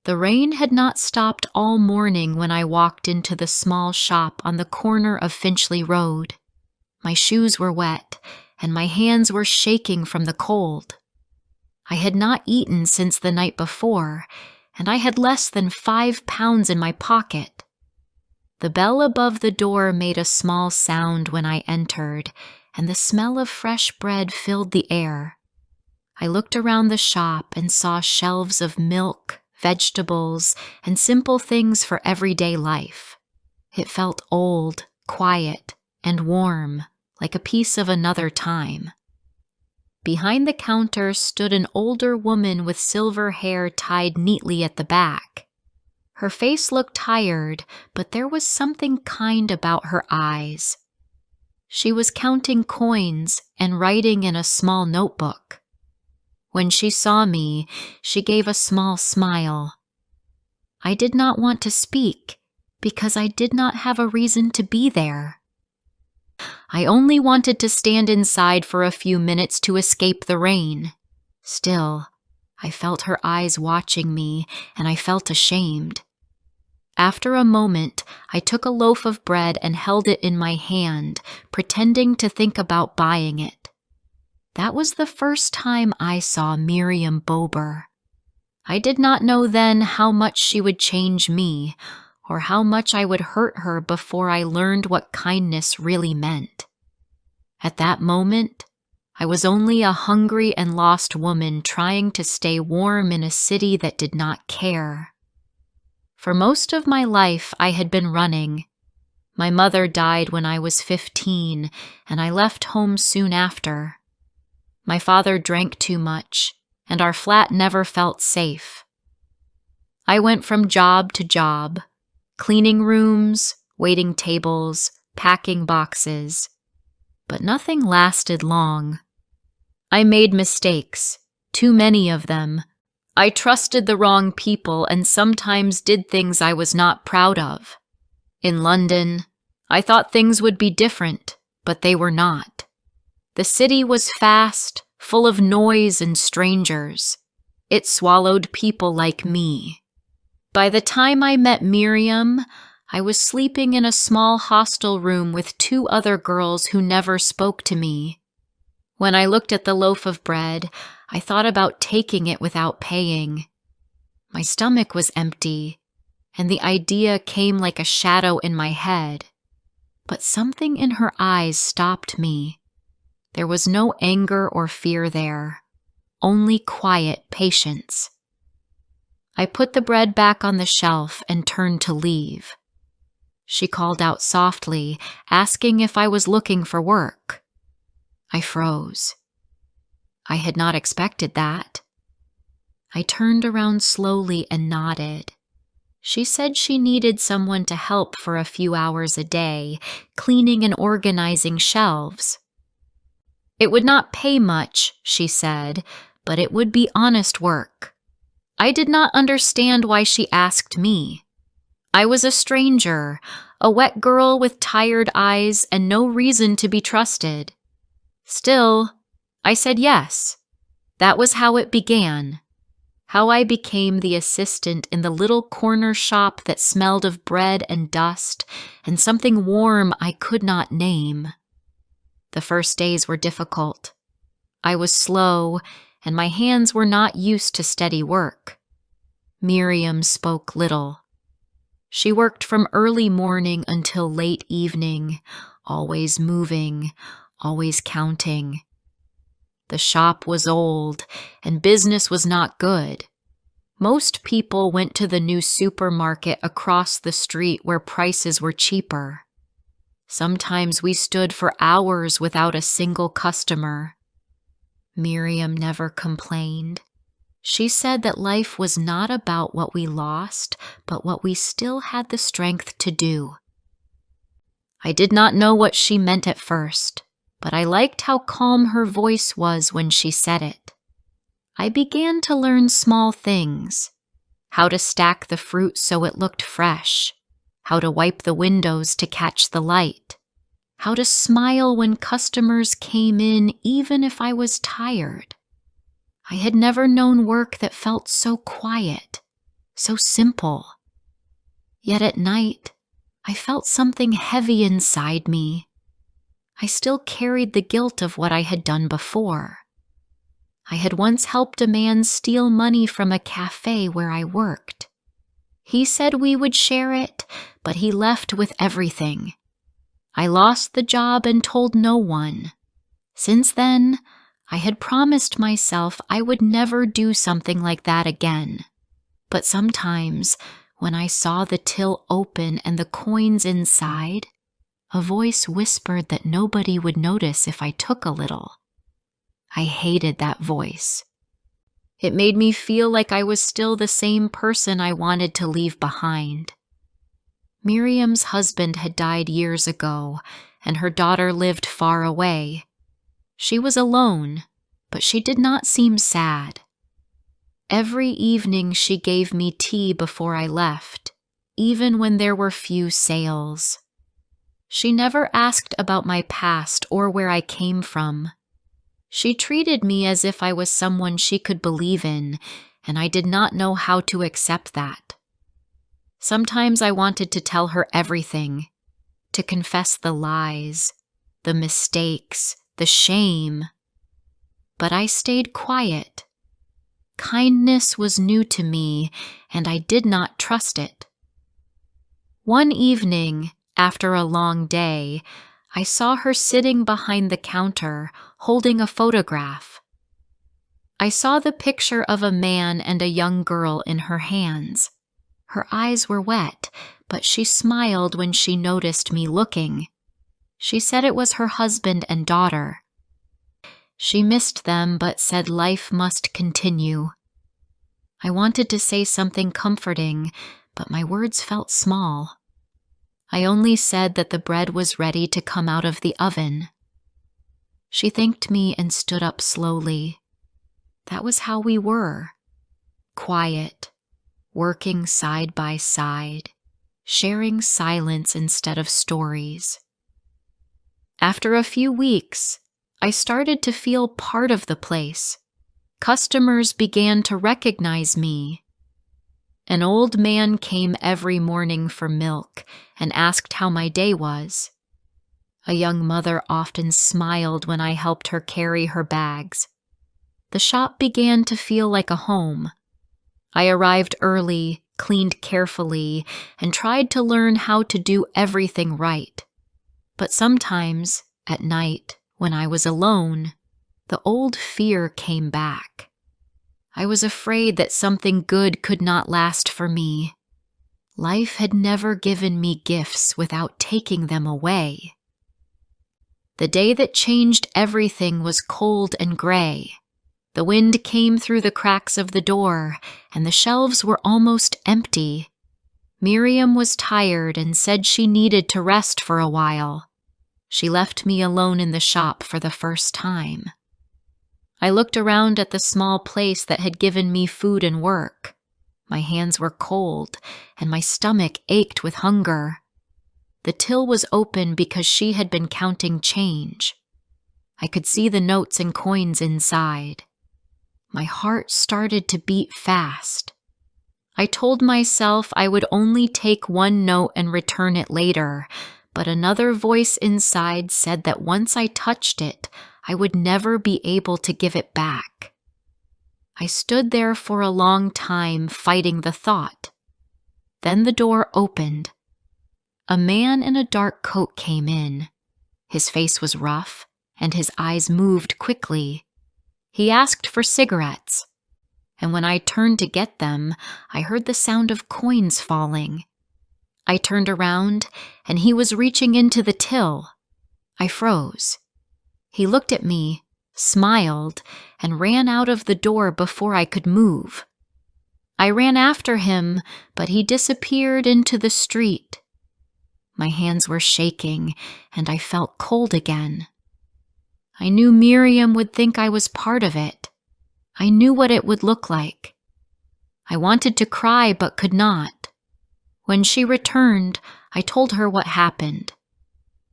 The rain had not stopped all morning when I walked into the small shop on the corner of Finchley Road. My shoes were wet, and my hands were shaking from the cold. I had not eaten since the night before, and I had less than 5 pounds in my pocket. The bell above the door made a small sound when I entered, and the smell of fresh bread filled the air. I looked around the shop and saw shelves of milk, vegetables, and simple things for everyday life. It felt old, quiet, and warm, like a piece of another time. Behind the counter stood an older woman with silver hair tied neatly at the back. Her face looked tired, but there was something kind about her eyes. She was counting coins and writing in a small notebook. When she saw me, she gave a small smile. I did not want to speak because I did not have a reason to be there. I only wanted to stand inside for a few minutes to escape the rain. Still, I felt her eyes watching me, and I felt ashamed. After a moment, I took a loaf of bread and held it in my hand, pretending to think about buying it. That was the first time I saw Miriam Bober. I did not know then how much she would change me, or how much I would hurt her before I learned what kindness really meant. At that moment, I was only a hungry and lost woman trying to stay warm in a city that did not care. For most of my life, I had been running. My mother died when I was 15, and I left home soon after. My father drank too much, and our flat never felt safe. I went from job to job, cleaning rooms, waiting tables, packing boxes. But nothing lasted long. I made mistakes, too many of them. I trusted the wrong people and sometimes did things I was not proud of. In London, I thought things would be different, but they were not. The city was fast, full of noise and strangers. It swallowed people like me. By the time I met Miriam, I was sleeping in a small hostel room with 2 other girls who never spoke to me. When I looked at the loaf of bread, I thought about taking it without paying. My stomach was empty, and the idea came like a shadow in my head. But something in her eyes stopped me. There was no anger or fear there, only quiet patience. I put the bread back on the shelf and turned to leave. She called out softly, asking if I was looking for work. I froze. I had not expected that. I turned around slowly and nodded. She said she needed someone to help for a few hours a day, cleaning and organizing shelves. It would not pay much, she said, but it would be honest work. I did not understand why she asked me. I was a stranger, a wet girl with tired eyes and no reason to be trusted. Still, I said yes. That was how it began, how I became the assistant in the little corner shop that smelled of bread and dust and something warm I could not name. The first days were difficult. I was slow, and my hands were not used to steady work. Miriam spoke little. She worked from early morning until late evening, always moving, always counting. The shop was old, and business was not good. Most people went to the new supermarket across the street where prices were cheaper. Sometimes we stood for hours without a single customer. Miriam never complained. She said that life was not about what we lost, but what we still had the strength to do. I did not know what she meant at first, but I liked how calm her voice was when she said it. I began to learn small things: how to stack the fruit so it looked fresh, how to wipe the windows to catch the light, how to smile when customers came in even if I was tired. I had never known work that felt so quiet, so simple. Yet at night, I felt something heavy inside me. I still carried the guilt of what I had done before. I had once helped a man steal money from a cafe where I worked. He said we would share it, but he left with everything. I lost the job and told no one. Since then, I had promised myself I would never do something like that again. But sometimes, when I saw the till open and the coins inside, a voice whispered that nobody would notice if I took a little. I hated that voice. It made me feel like I was still the same person I wanted to leave behind. Miriam's husband had died years ago, and her daughter lived far away. She was alone, but she did not seem sad. Every evening she gave me tea before I left, even when there were few sales. She never asked about my past or where I came from. She treated me as if I was someone she could believe in, and I did not know how to accept that. Sometimes I wanted to tell her everything, to confess the lies, the mistakes, the shame. But I stayed quiet. Kindness was new to me, and I did not trust it. One evening, after a long day, I saw her sitting behind the counter, holding a photograph. I saw the picture of a man and a young girl in her hands. Her eyes were wet, but she smiled when she noticed me looking. She said it was her husband and daughter. She missed them, but said life must continue. I wanted to say something comforting, but my words felt small. I only said that the bread was ready to come out of the oven. She thanked me and stood up slowly. That was how we were. Quiet, working side by side, sharing silence instead of stories. After a few weeks, I started to feel part of the place. Customers began to recognize me. An old man came every morning for milk and asked how my day was. A young mother often smiled when I helped her carry her bags. The shop began to feel like a home. I arrived early, cleaned carefully, and tried to learn how to do everything right. But sometimes, at night, when I was alone, the old fear came back. I was afraid that something good could not last for me. Life had never given me gifts without taking them away. The day that changed everything was cold and gray. The wind came through the cracks of the door, and the shelves were almost empty. Miriam was tired and said she needed to rest for a while. She left me alone in the shop for the first time. I looked around at the small place that had given me food and work. My hands were cold, and my stomach ached with hunger. The till was open because she had been counting change. I could see the notes and coins inside. My heart started to beat fast. I told myself I would only take one note and return it later, but another voice inside said that once I touched it, I would never be able to give it back. I stood there for a long time fighting the thought. Then the door opened. A man in a dark coat came in. His face was rough, and his eyes moved quickly. He asked for cigarettes, and when I turned to get them, I heard the sound of coins falling. I turned around, and he was reaching into the till. I froze. He looked at me, smiled, and ran out of the door before I could move. I ran after him, but he disappeared into the street. My hands were shaking, and I felt cold again. I knew Miriam would think I was part of it. I knew what it would look like. I wanted to cry but could not. When she returned, I told her what happened.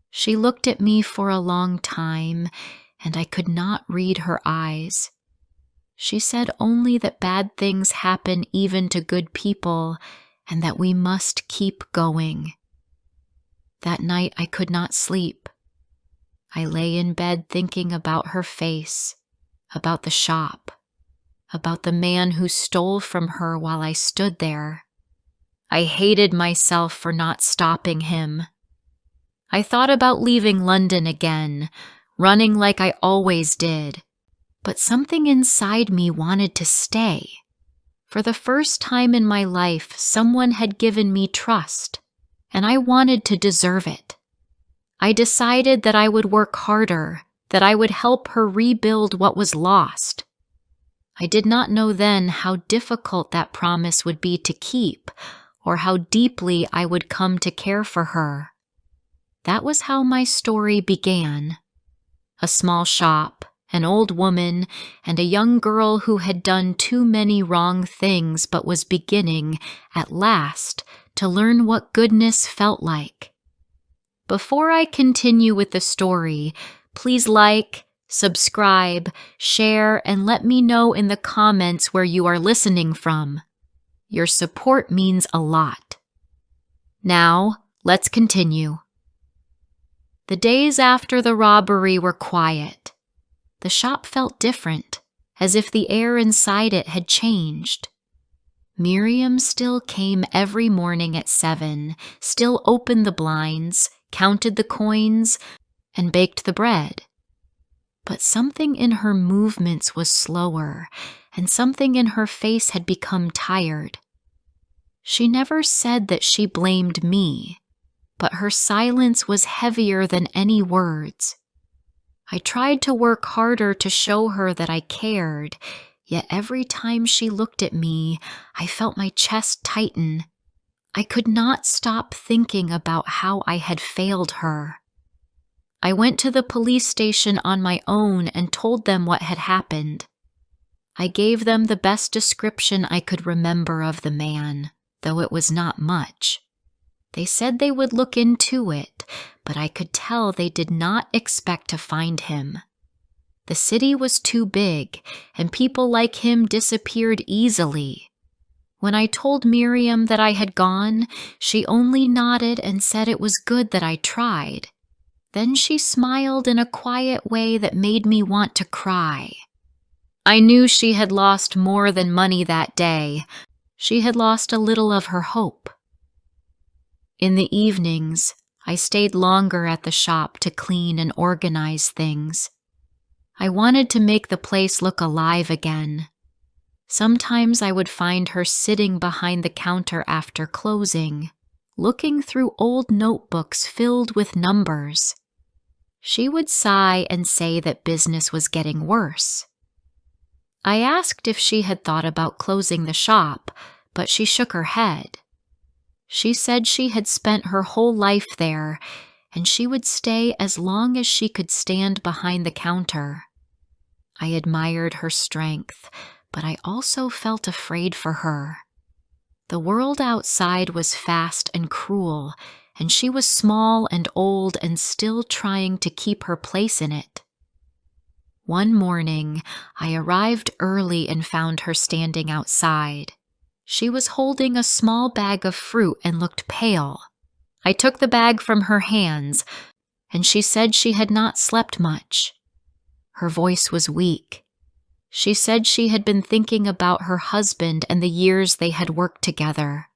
She looked at me for a long time, and I could not read her eyes. She said only that bad things happen even to good people and that we must keep going. That night I could not sleep. I lay in bed thinking about her face, about the shop, about the man who stole from her while I stood there. I hated myself for not stopping him. I thought about leaving London again, running like I always did, but something inside me wanted to stay. For the first time in my life, someone had given me trust, and I wanted to deserve it. I decided that I would work harder, that I would help her rebuild what was lost. I did not know then how difficult that promise would be to keep, or how deeply I would come to care for her. That was how my story began. A small shop, an old woman, and a young girl who had done too many wrong things but was beginning, at last, to learn what goodness felt like. Before I continue with the story, please like, subscribe, share, and let me know in the comments where you are listening from. Your support means a lot. Now, let's continue. The days after the robbery were quiet. The shop felt different, as if the air inside it had changed. Miriam still came every morning at 7, still opened the blinds, counted the coins, and baked the bread. But something in her movements was slower, and something in her face had become tired. She never said that she blamed me, but her silence was heavier than any words. I tried to work harder to show her that I cared, yet every time she looked at me, I felt my chest tighten. I could not stop thinking about how I had failed her. I went to the police station on my own and told them what had happened. I gave them the best description I could remember of the man, though it was not much. They said they would look into it, but I could tell they did not expect to find him. The city was too big, and people like him disappeared easily. When I told Miriam that I had gone, she only nodded and said it was good that I tried. Then she smiled in a quiet way that made me want to cry. I knew she had lost more than money that day. She had lost a little of her hope. In the evenings, I stayed longer at the shop to clean and organize things. I wanted to make the place look alive again. Sometimes I would find her sitting behind the counter after closing, looking through old notebooks filled with numbers. She would sigh and say that business was getting worse. I asked if she had thought about closing the shop, but she shook her head. She said she had spent her whole life there, and she would stay as long as she could stand behind the counter. I admired her strength, but I also felt afraid for her. The world outside was fast and cruel, and she was small and old and still trying to keep her place in it. One morning, I arrived early and found her standing outside. She was holding a small bag of fruit and looked pale. I took the bag from her hands, and she said she had not slept much. Her voice was weak. She said she had been thinking about her husband and the years they had worked together.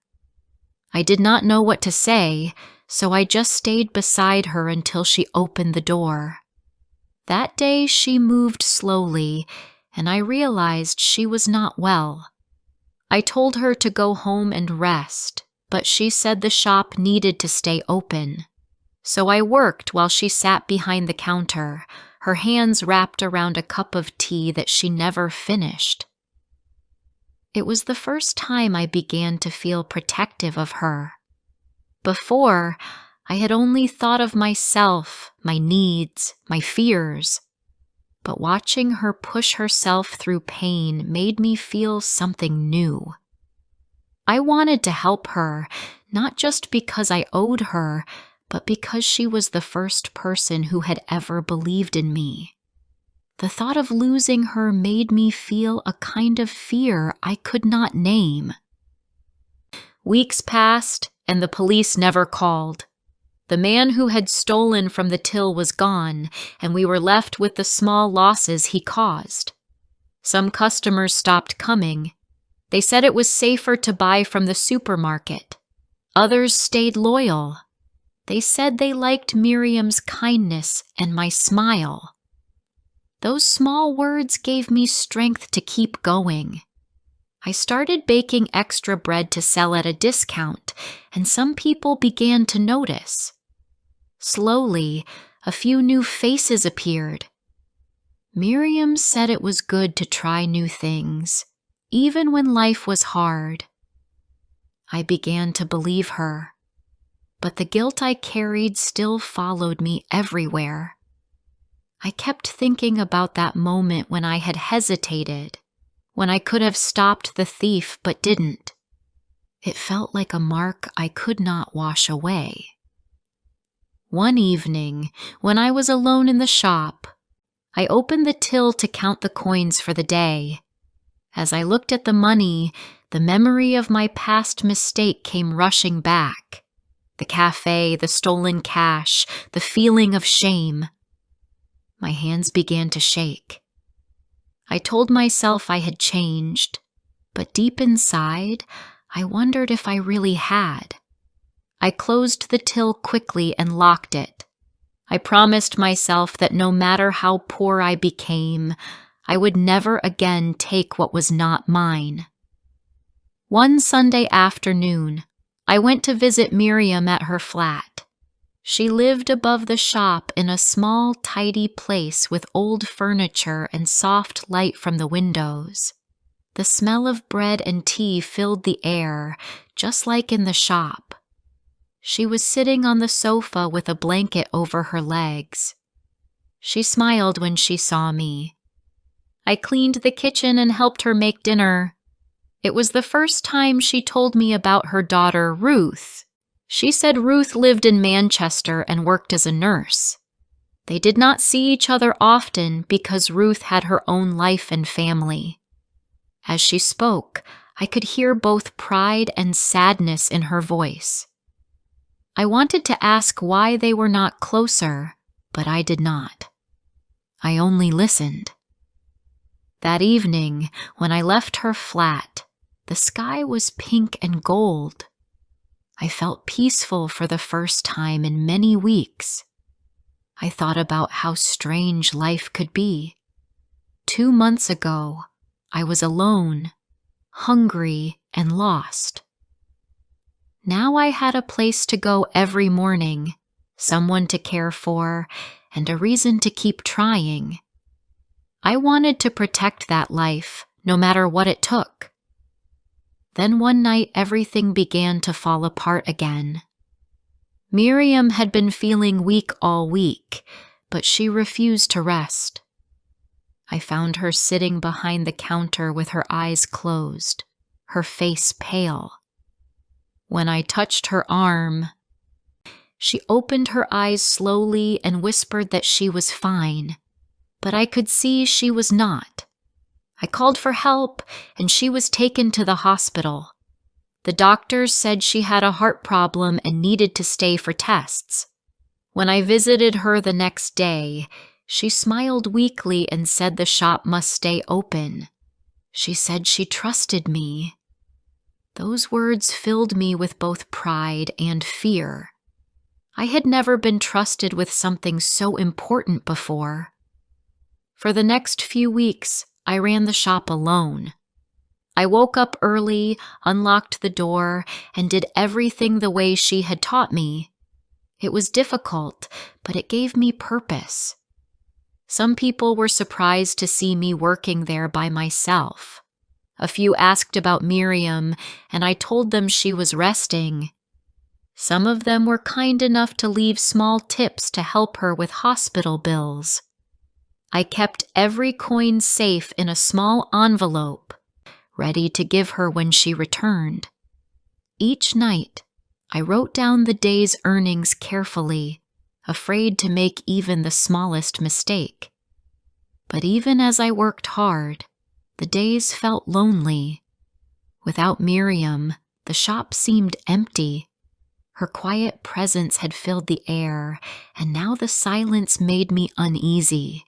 I did not know what to say, so I just stayed beside her until she opened the door. That day she moved slowly, and I realized she was not well. I told her to go home and rest, but she said the shop needed to stay open. So I worked while she sat behind the counter, her hands wrapped around a cup of tea that she never finished. It was the first time I began to feel protective of her. Before, I had only thought of myself, my needs, my fears. But watching her push herself through pain made me feel something new. I wanted to help her, not just because I owed her, but because she was the first person who had ever believed in me. The thought of losing her made me feel a kind of fear I could not name. Weeks passed, and the police never called. The man who had stolen from the till was gone, and we were left with the small losses he caused. Some customers stopped coming. They said it was safer to buy from the supermarket. Others stayed loyal. They said they liked Miriam's kindness and my smile. Those small words gave me strength to keep going. I started baking extra bread to sell at a discount, and some people began to notice. Slowly, a few new faces appeared. Miriam said it was good to try new things, even when life was hard. I began to believe her, but the guilt I carried still followed me everywhere. I kept thinking about that moment when I had hesitated, when I could have stopped the thief but didn't. It felt like a mark I could not wash away. One evening, when I was alone in the shop, I opened the till to count the coins for the day. As I looked at the money, the memory of my past mistake came rushing back. The cafe, the stolen cash, the feeling of shame. My hands began to shake. I told myself I had changed, but deep inside, I wondered if I really had. I closed the till quickly and locked it. I promised myself that no matter how poor I became, I would never again take what was not mine. One Sunday afternoon, I went to visit Miriam at her flat. She lived above the shop in a small, tidy place with old furniture and soft light from the windows. The smell of bread and tea filled the air, just like in the shop. She was sitting on the sofa with a blanket over her legs. She smiled when she saw me. I cleaned the kitchen and helped her make dinner. It was the first time she told me about her daughter, Ruth. She said Ruth lived in Manchester and worked as a nurse. They did not see each other often because Ruth had her own life and family. As she spoke, I could hear both pride and sadness in her voice. I wanted to ask why they were not closer, but I did not. I only listened. That evening, when I left her flat, the sky was pink and gold. I felt peaceful for the first time in many weeks. I thought about how strange life could be. 2 months ago, I was alone, hungry, and lost. Now I had a place to go every morning, someone to care for, and a reason to keep trying. I wanted to protect that life, no matter what it took. Then one night everything began to fall apart again. Miriam had been feeling weak all week, but she refused to rest. I found her sitting behind the counter with her eyes closed, her face pale. When I touched her arm, she opened her eyes slowly and whispered that she was fine, but I could see she was not. I called for help, and she was taken to the hospital. The doctors said she had a heart problem and needed to stay for tests. When I visited her the next day, she smiled weakly and said the shop must stay open. She said she trusted me. Those words filled me with both pride and fear. I had never been trusted with something so important before. For the next few weeks, I ran the shop alone. I woke up early, unlocked the door, and did everything the way she had taught me. It was difficult, but it gave me purpose. Some people were surprised to see me working there by myself. A few asked about Miriam, and I told them she was resting. Some of them were kind enough to leave small tips to help her with hospital bills. I kept every coin safe in a small envelope, ready to give her when she returned. Each night, I wrote down the day's earnings carefully, afraid to make even the smallest mistake. But even as I worked hard, the days felt lonely. Without Miriam, the shop seemed empty. Her quiet presence had filled the air, and now the silence made me uneasy.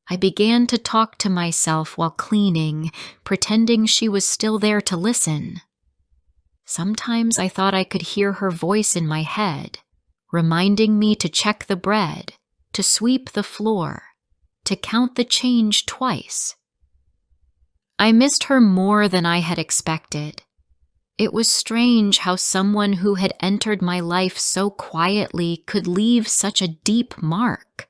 I began to talk to myself while cleaning, pretending she was still there to listen. Sometimes I thought I could hear her voice in my head, reminding me to check the bread, to sweep the floor, to count the change twice. I missed her more than I had expected. It was strange how someone who had entered my life so quietly could leave such a deep mark.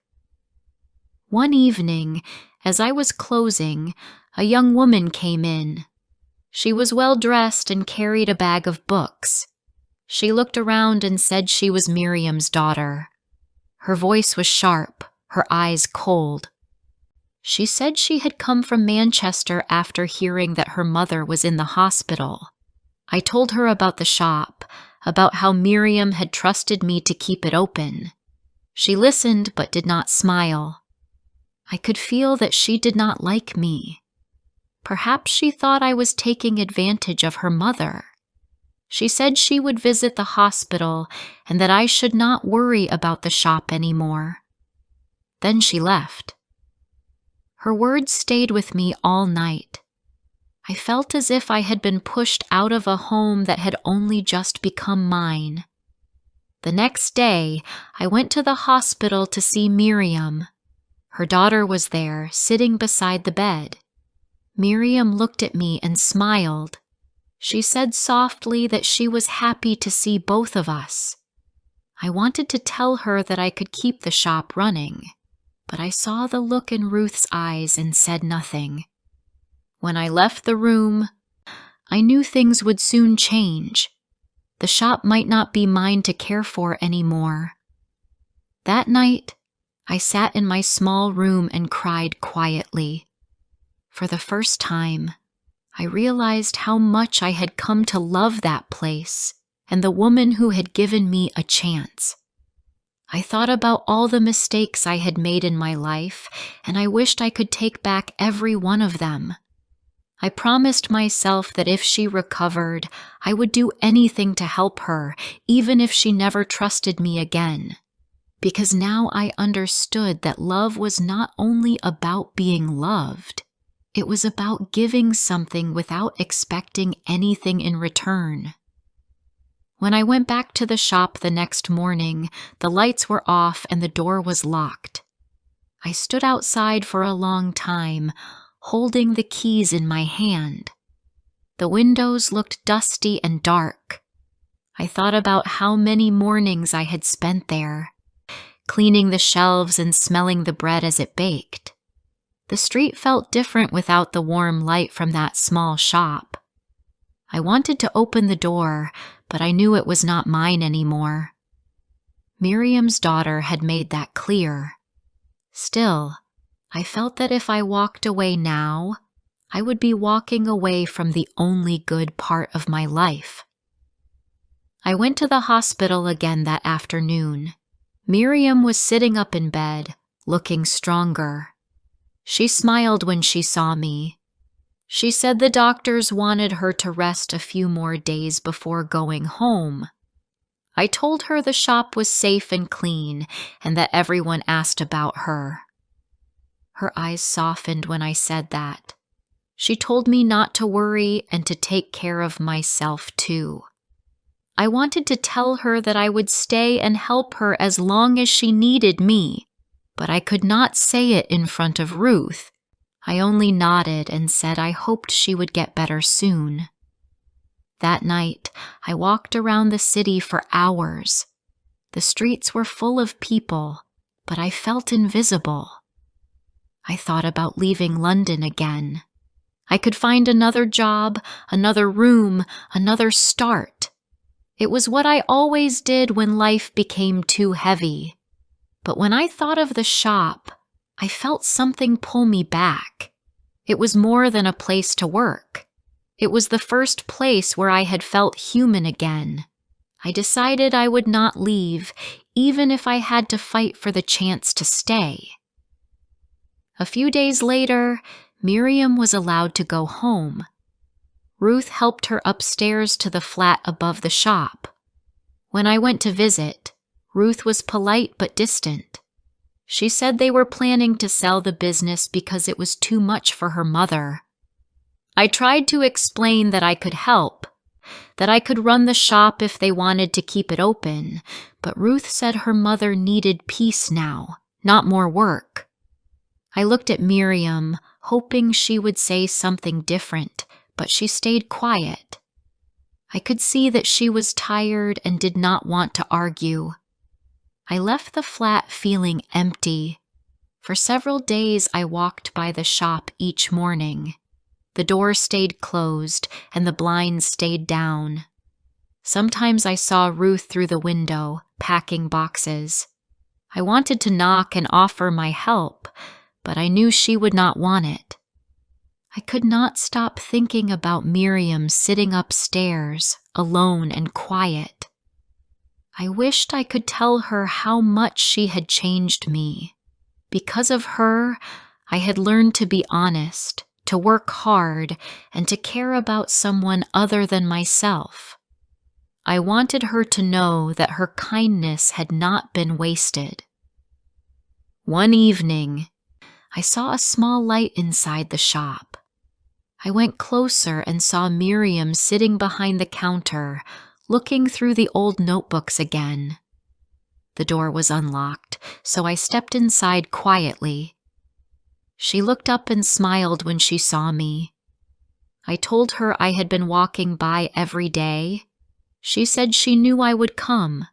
One evening, as I was closing, a young woman came in. She was well dressed and carried a bag of books. She looked around and said she was Miriam's daughter. Her voice was sharp, her eyes cold. She said she had come from Manchester after hearing that her mother was in the hospital. I told her about the shop, about how Miriam had trusted me to keep it open. She listened but did not smile. I could feel that she did not like me. Perhaps she thought I was taking advantage of her mother. She said she would visit the hospital and that I should not worry about the shop anymore. Then she left. Her words stayed with me all night. I felt as if I had been pushed out of a home that had only just become mine. The next day, I went to the hospital to see Miriam. Her daughter was there, sitting beside the bed. Miriam looked at me and smiled. She said softly that she was happy to see both of us. I wanted to tell her that I could keep the shop running, but I saw the look in Ruth's eyes and said nothing. When I left the room, I knew things would soon change. The shop might not be mine to care for anymore. That night, I sat in my small room and cried quietly. For the first time, I realized how much I had come to love that place and the woman who had given me a chance. I thought about all the mistakes I had made in my life, and I wished I could take back every one of them. I promised myself that if she recovered, I would do anything to help her, even if she never trusted me again. Because now I understood that love was not only about being loved, it was about giving something without expecting anything in return. When I went back to the shop the next morning, the lights were off and the door was locked. I stood outside for a long time, holding the keys in my hand. The windows looked dusty and dark. I thought about how many mornings I had spent there, cleaning the shelves and smelling the bread as it baked. The street felt different without the warm light from that small shop. I wanted to open the door, but I knew it was not mine anymore. Miriam's daughter had made that clear. Still, I felt that if I walked away now, I would be walking away from the only good part of my life. I went to the hospital again that afternoon. Miriam was sitting up in bed, looking stronger. She smiled when she saw me. She said the doctors wanted her to rest a few more days before going home. I told her the shop was safe and clean and that everyone asked about her. Her eyes softened when I said that. She told me not to worry and to take care of myself too. I wanted to tell her that I would stay and help her as long as she needed me, but I could not say it in front of Ruth. I only nodded and said I hoped she would get better soon. That night, I walked around the city for hours. The streets were full of people, but I felt invisible. I thought about leaving London again. I could find another job, another room, another start. It was what I always did when life became too heavy. But when I thought of the shop, I felt something pull me back. It was more than a place to work. It was the first place where I had felt human again. I decided I would not leave, even if I had to fight for the chance to stay. A few days later, Miriam was allowed to go home. Ruth helped her upstairs to the flat above the shop. When I went to visit, Ruth was polite but distant. She said they were planning to sell the business because it was too much for her mother. I tried to explain that I could help, that I could run the shop if they wanted to keep it open, but Ruth said her mother needed peace now, not more work. I looked at Miriam, hoping she would say something different, but she stayed quiet. I could see that she was tired and did not want to argue. I left the flat feeling empty. For several days I walked by the shop each morning. The door stayed closed and the blinds stayed down. Sometimes I saw Ruth through the window, packing boxes. I wanted to knock and offer my help, but I knew she would not want it. I could not stop thinking about Miriam sitting upstairs, alone and quiet. I wished I could tell her how much she had changed me. Because of her, I had learned to be honest, to work hard, and to care about someone other than myself. I wanted her to know that her kindness had not been wasted. One evening, I saw a small light inside the shop. I went closer and saw Miriam sitting behind the counter, looking through the old notebooks again. The door was unlocked, so I stepped inside quietly. She looked up and smiled when she saw me. I told her I had been walking by every day. She said she knew I would come.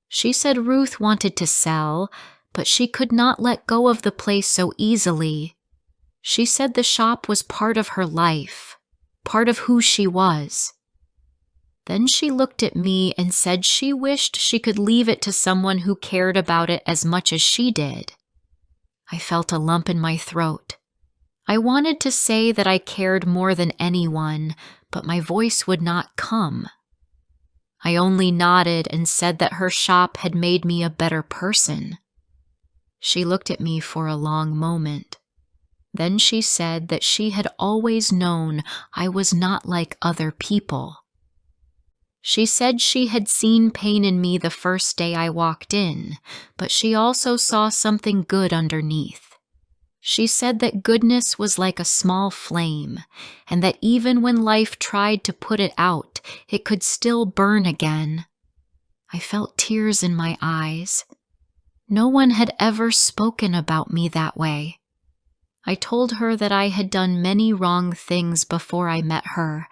She said Ruth wanted to sell, but she could not let go of the place so easily. She said the shop was part of her life, part of who she was. Then she looked at me and said she wished she could leave it to someone who cared about it as much as she did. I felt a lump in my throat. I wanted to say that I cared more than anyone, but my voice would not come. I only nodded and said that her shop had made me a better person. She looked at me for a long moment. Then she said that she had always known I was not like other people. She said she had seen pain in me the first day I walked in, but she also saw something good underneath. She said that goodness was like a small flame, and that even when life tried to put it out, it could still burn again. I felt tears in my eyes. No one had ever spoken about me that way. I told her that I had done many wrong things before I met her,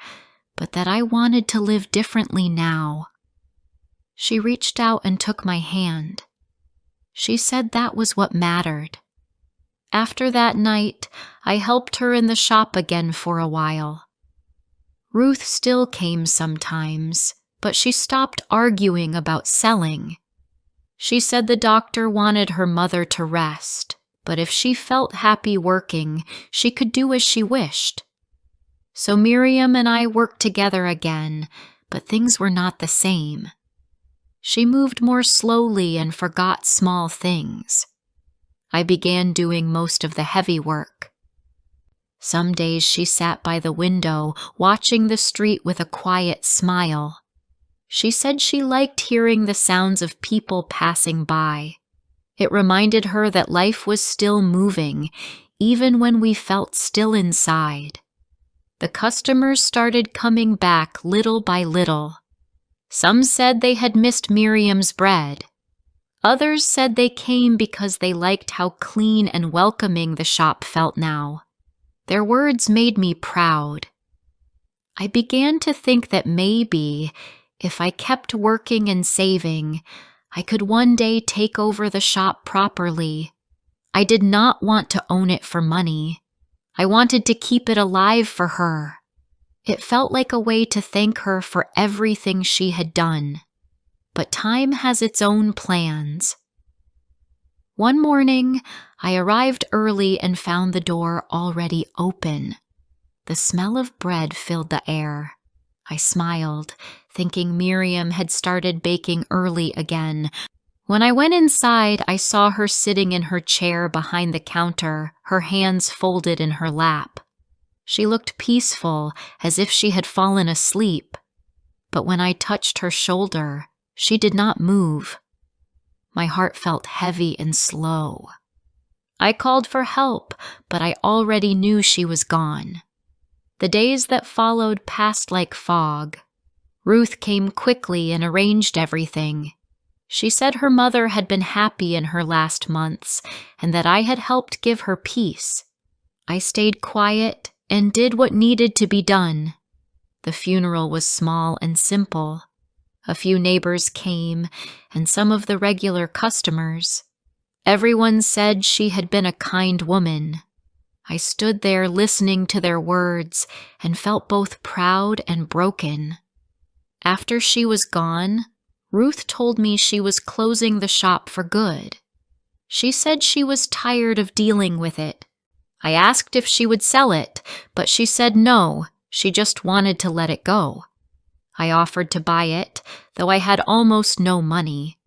but that I wanted to live differently now. She reached out and took my hand. She said that was what mattered. After that night, I helped her in the shop again for a while. Ruth still came sometimes, but she stopped arguing about selling. She said the doctor wanted her mother to rest, but if she felt happy working, she could do as she wished. So Miriam and I worked together again, but things were not the same. She moved more slowly and forgot small things. I began doing most of the heavy work. Some days she sat by the window, watching the street with a quiet smile. She said she liked hearing the sounds of people passing by. It reminded her that life was still moving, even when we felt still inside. The customers started coming back little by little. Some said they had missed Miriam's bread. Others said they came because they liked how clean and welcoming the shop felt now. Their words made me proud. I began to think that maybe, if I kept working and saving, I could one day take over the shop properly. I did not want to own it for money. I wanted to keep it alive for her. It felt like a way to thank her for everything she had done. But time has its own plans. One morning, I arrived early and found the door already open. The smell of bread filled the air. I smiled, thinking Miriam had started baking early again, When I went inside, I saw her sitting in her chair behind the counter, her hands folded in her lap. She looked peaceful, as if she had fallen asleep. But when I touched her shoulder, she did not move. My heart felt heavy and slow. I called for help, but I already knew she was gone. The days that followed passed like fog. Ruth came quickly and arranged everything. She said her mother had been happy in her last months and that I had helped give her peace. I stayed quiet and did what needed to be done. The funeral was small and simple. A few neighbors came and some of the regular customers. Everyone said she had been a kind woman. I stood there listening to their words and felt both proud and broken. After she was gone, Ruth told me she was closing the shop for good. She said she was tired of dealing with it. I asked if she would sell it, but she said no, she just wanted to let it go. I offered to buy it, though I had almost no money.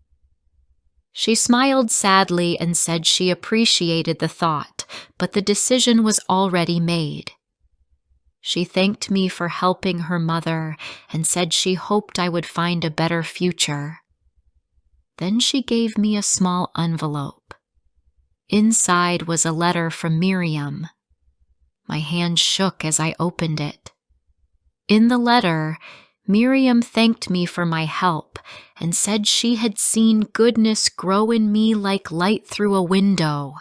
She smiled sadly and said she appreciated the thought, but the decision was already made. She thanked me for helping her mother and said she hoped I would find a better future. Then she gave me a small envelope. Inside was a letter from Miriam. My hand shook as I opened it. In the letter, Miriam thanked me for my help and said she had seen goodness grow in me like light through a window.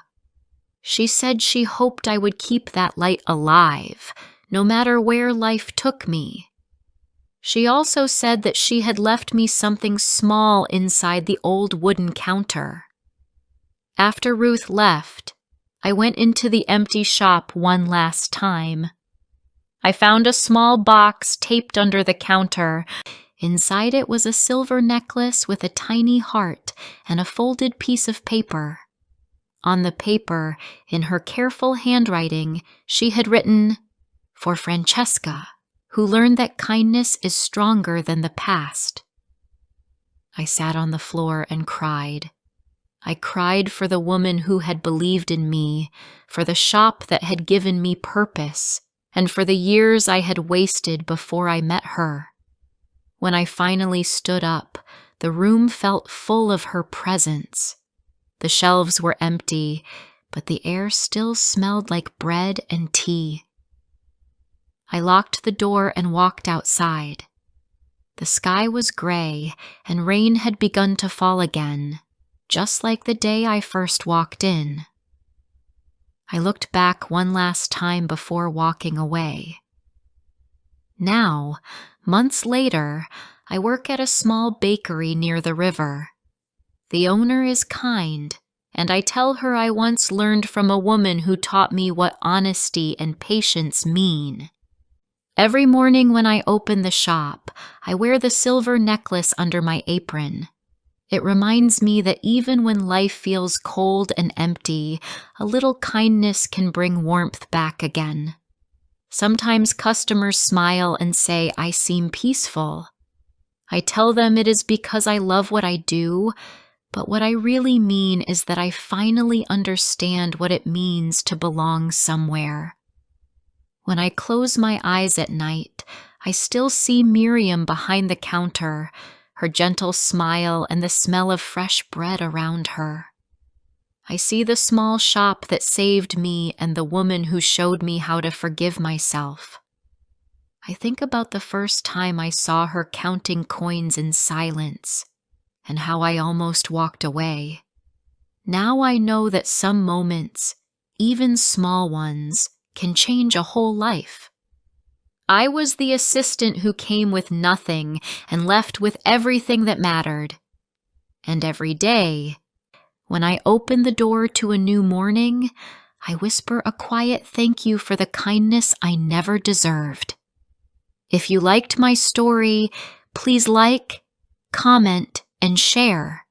She said she hoped I would keep that light alive, no matter where life took me. She also said that she had left me something small inside the old wooden counter. After Ruth left, I went into the empty shop one last time. I found a small box taped under the counter. Inside it was a silver necklace with a tiny heart and a folded piece of paper. On the paper, in her careful handwriting, she had written, "For Francesca, who learned that kindness is stronger than the past." I sat on the floor and cried. I cried for the woman who had believed in me, for the shop that had given me purpose, and for the years I had wasted before I met her. When I finally stood up, the room felt full of her presence. The shelves were empty, but the air still smelled like bread and tea. I locked the door and walked outside. The sky was gray, and rain had begun to fall again, just like the day I first walked in. I looked back one last time before walking away. Now, months later, I work at a small bakery near the river. The owner is kind, and I tell her I once learned from a woman who taught me what honesty and patience mean. Every morning when I open the shop, I wear the silver necklace under my apron. It reminds me that even when life feels cold and empty, a little kindness can bring warmth back again. Sometimes customers smile and say I seem peaceful. I tell them it is because I love what I do, but what I really mean is that I finally understand what it means to belong somewhere. When I close my eyes at night, I still see Miriam behind the counter, her gentle smile and the smell of fresh bread around her. I see the small shop that saved me and the woman who showed me how to forgive myself. I think about the first time I saw her counting coins in silence and how I almost walked away. Now I know that some moments, even small ones, can change a whole life. I was the assistant who came with nothing and left with everything that mattered. And every day, when I open the door to a new morning, I whisper a quiet thank you for the kindness I never deserved. If you liked my story, please like, comment, and share.